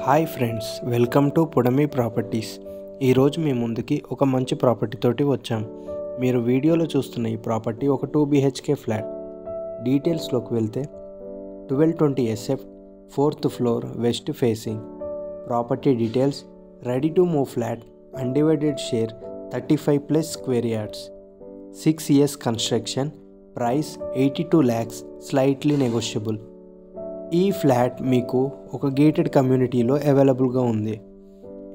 Hi friends, welcome to పుడమి properties. ఈరోజు మీ ముందుకి ఒక మంచి ప్రాపర్టీ తోటి వచ్చాం. మీరు వీడియోలో చూస్తున్న ఈ ప్రాపర్టీ ఒక 2 BHK ఫ్లాట్. డీటెయిల్స్లోకి వెళ్తే 1220 SF, 4th floor, west facing. Property details: ready to move flat, undivided share, 35+ square yards, 6 years construction, price 82 lakhs, slightly negotiable. ఈ ఫ్లాట్ మీకు ఒక గేటెడ్ కమ్యూనిటీలో అవైలబుల్గా ఉంది.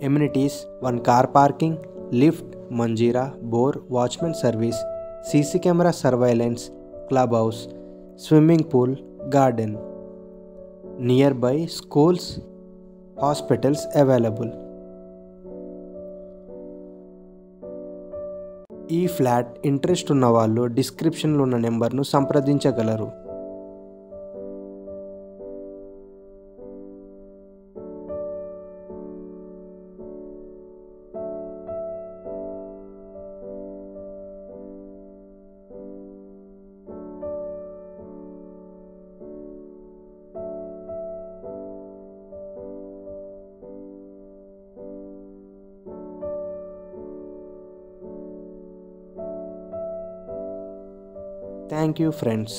Amenities: 1 car parking, lift, Manjeera, bore, watchmen service, CC camera surveillance, club house, swimming pool, garden. Near by schools, hospitals available. ఈ flat interest ఉన్న వాళ్ళు డిస్క్రిప్షన్లో ఉన్న నెంబర్ను సంప్రదించగలరు. Thank you, friends.